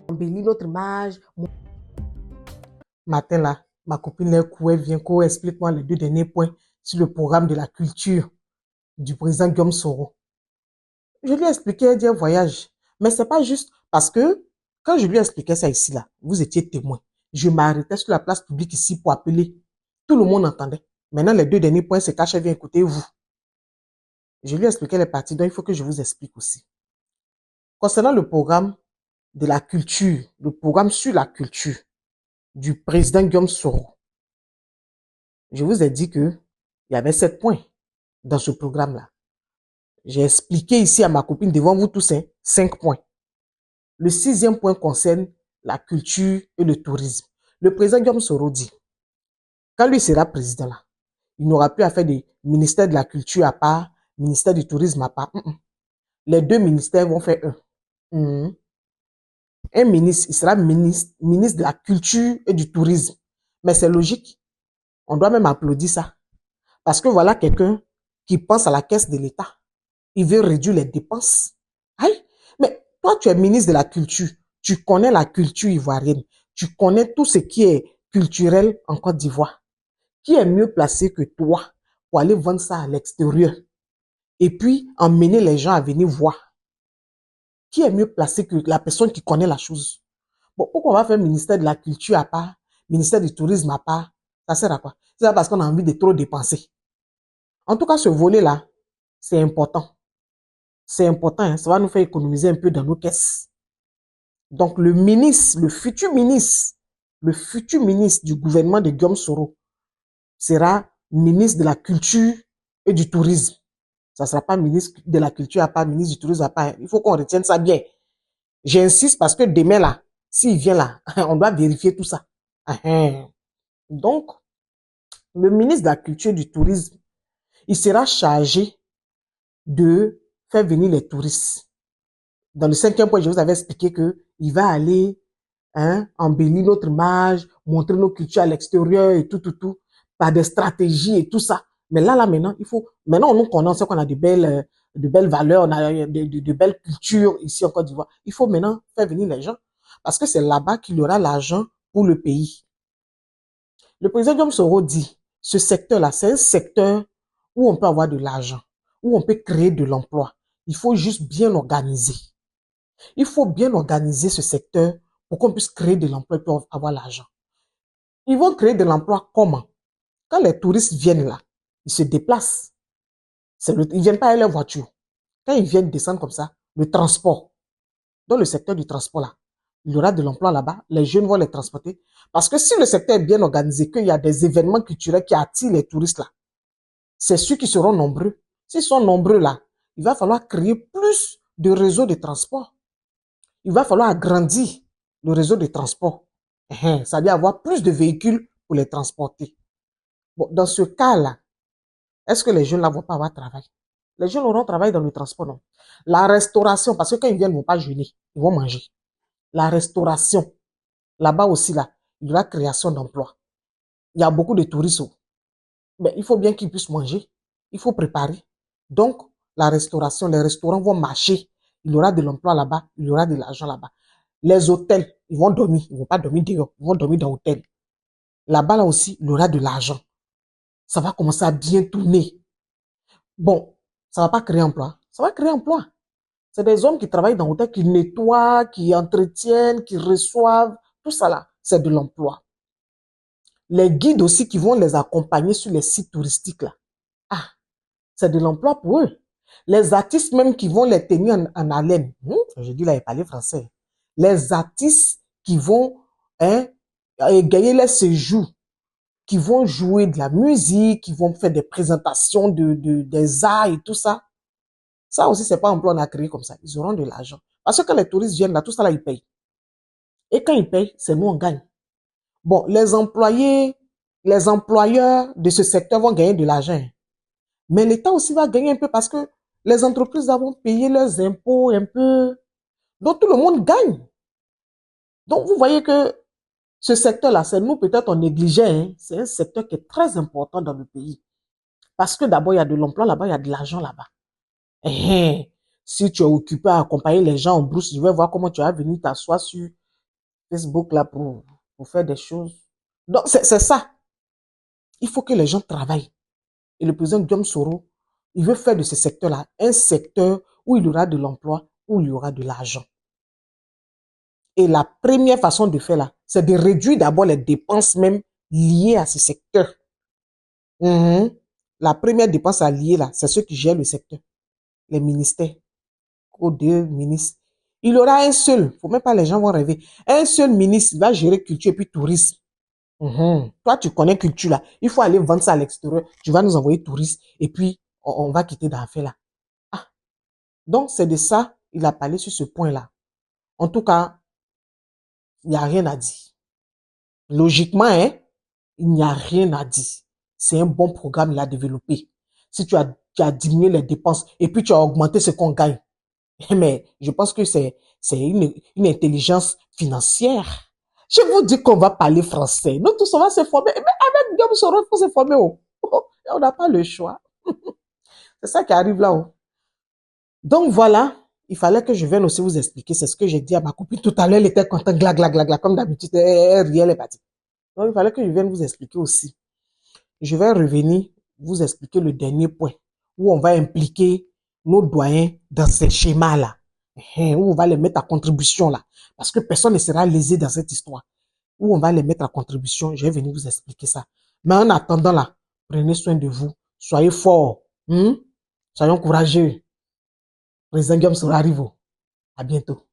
embellit notre image. Matin là, ma copine elle vient explique-moi les 2 derniers points sur le programme de la culture du président Guillaume Soro. Je lui ai expliqué, elle dit un voyage. Mais c'est pas juste parce que quand je lui ai expliqué ça ici là, vous étiez témoin. Je m'arrêtais sur la place publique ici pour appeler. Tout le monde entendait. Maintenant, les 2 derniers points se cachent, elle vient écouter vous. Je lui ai expliqué les parties, donc il faut que je vous explique aussi. Concernant le programme de la culture, le programme sur la culture du président Guillaume Soro, je vous ai dit que il y avait 7 points dans ce programme-là. J'ai expliqué ici à ma copine devant vous tous 5 points. Le 6e point concerne la culture et le tourisme. Le président Guillaume Soro dit, quand lui sera président là, il n'aura plus à faire des ministères de la culture à part, ministère du tourisme à part. Les 2 ministères vont faire un. Un ministre, il sera ministre de la culture et du tourisme. Mais c'est logique. On doit même applaudir ça. Parce que voilà quelqu'un qui pense à la caisse de l'État. Il veut réduire les dépenses. Aïe, mais toi, tu es ministre de la culture. Tu connais la culture ivoirienne. Tu connais tout ce qui est culturel en Côte d'Ivoire. Qui est mieux placé que toi pour aller vendre ça à l'extérieur et puis emmener les gens à venir voir? Qui est mieux placé que la personne qui connaît la chose? Bon, pourquoi on va faire ministère de la culture à part, ministère du tourisme à part? Ça sert à quoi? C'est parce qu'on a envie de trop dépenser. En tout cas, ce volet-là, c'est important. C'est important, hein? Ça va nous faire économiser un peu dans nos caisses. Donc, le futur ministre du gouvernement de Guillaume Soro sera ministre de la culture et du tourisme. Ça ne sera pas ministre de la culture à part, ministre du tourisme à part. Il faut qu'on retienne ça bien. J'insiste parce que demain là, s'il vient là, on doit vérifier tout ça. Donc, le ministre de la culture et du tourisme, il sera chargé de faire venir les touristes. Dans le 5e point, je vous avais expliqué que il va aller embellir notre image, montrer nos cultures à l'extérieur et tout, par des stratégies et tout ça. Mais là, maintenant, maintenant, on nous connaît, on sait qu'on a de belles valeurs, on a de belles cultures ici en Côte d'Ivoire. Il faut maintenant faire venir les gens parce que c'est là-bas qu'il y aura l'argent pour le pays. Le président Guillaume Soro dit, ce secteur-là, c'est un secteur où on peut avoir de l'argent, où on peut créer de l'emploi. Il faut juste bien organiser. Il faut bien organiser ce secteur pour qu'on puisse créer de l'emploi et pour avoir l'argent. Ils vont créer de l'emploi comment? Quand les touristes viennent là, ils se déplacent. Ils ne viennent pas avec leur voiture. Quand ils viennent descendre comme ça, le transport, dans le secteur du transport là, il y aura de l'emploi là-bas, les jeunes vont les transporter. Parce que si le secteur est bien organisé, qu'il y a des événements culturels qui attirent les touristes là, c'est ceux qui seront nombreux. S'ils sont nombreux là, il va falloir créer plus de réseaux de transport. Il va falloir agrandir le réseau de transport. C'est-à-dire avoir plus de véhicules pour les transporter. Bon, dans ce cas-là, est-ce que les jeunes là vont pas avoir travail? Les jeunes auront travail dans le transport, non? La restauration, parce que quand ils viennent, ils ne vont pas jeûner, ils vont manger. La restauration, là-bas aussi, là, il y aura création d'emplois. Il y a beaucoup de touristes. Mais il faut bien qu'ils puissent manger. Il faut préparer. Donc, la restauration, les restaurants vont marcher. Il y aura de l'emploi là-bas, il y aura de l'argent là-bas. Les hôtels, ils vont dormir. Ils ne vont pas dormir dehors, ils vont dormir dans l'hôtel. Là-bas, là aussi, il y aura de l'argent. Ça va commencer à bien tourner. Bon, ça ne va pas créer emploi. Ça va créer emploi. C'est des hommes qui travaillent dans l'hôtel, qui nettoient, qui entretiennent, qui reçoivent. Tout ça là, c'est de l'emploi. Les guides aussi qui vont les accompagner sur les sites touristiques là. Ah, c'est de l'emploi pour eux. Les artistes même qui vont les tenir en haleine. Je dis là, il parlait français. Les artistes qui vont gagner les séjours, qui vont jouer de la musique, qui vont faire des présentations des arts et tout ça. Ça aussi, c'est pas un emploi on a créé comme ça. Ils auront de l'argent. Parce que quand les touristes viennent là, tout ça là, ils payent. Et quand ils payent, c'est nous, on gagne. Bon, les employeurs de ce secteur vont gagner de l'argent. Mais l'État aussi va gagner un peu parce que les entreprises vont payer leurs impôts un peu. Donc, tout le monde gagne. Donc, vous voyez que ce secteur-là, c'est nous, peut-être, on négligeait. C'est un secteur qui est très important dans le pays. Parce que d'abord, il y a de l'emploi là-bas, il y a de l'argent là-bas. Si tu es occupé à accompagner les gens en brousse, je vais voir comment tu vas venir t'asseoir sur Facebook là pour faire des choses. Donc, c'est ça. Il faut que les gens travaillent. Et le président Guillaume Soro, il veut faire de ce secteur-là un secteur où il y aura de l'emploi, où il y aura de l'argent. Et la première façon de faire là, c'est de réduire d'abord les dépenses même liées à ce secteur. La première dépense à lier là, c'est ceux qui gèrent le secteur, les ministères, deux ministres. Il y aura un seul, faut même pas les gens vont rêver, un seul ministre va gérer culture et puis tourisme. Toi, tu connais culture là, il faut aller vendre ça à l'extérieur, tu vas nous envoyer touristes et puis on va quitter dans l'affaire là. Ah, donc c'est de ça, il a parlé sur ce point-là. En tout cas, il n'y a rien à dire. Logiquement, hein, il n'y a rien à dire. C'est un bon programme, il a développé. Si tu as diminué les dépenses et puis tu as augmenté ce qu'on gagne. Mais je pense que c'est une intelligence financière. Je vous dis qu'on va parler français. Nous tous, on va se former. Mais avec Guillaume Soro, il faut se former. On n'a pas le choix. C'est ça qui arrive là-haut. Donc voilà, il fallait que je vienne aussi vous expliquer. C'est ce que j'ai dit à ma copine tout à l'heure. Elle était contente, gla, gla, gla, gla, comme d'habitude. Elle riait, elle est partie. Donc il fallait que je vienne vous expliquer aussi. Je vais revenir vous expliquer le dernier point où on va impliquer nos doyens dans ces schémas-là. Où on va les mettre à contribution là. Parce que personne ne sera lésé dans cette histoire. Où on va les mettre à contribution. Je vais venir vous expliquer ça. Mais en attendant là, prenez soin de vous. Soyez forts. Soyons courageux. Président Guillaume sera arrivé. À bientôt.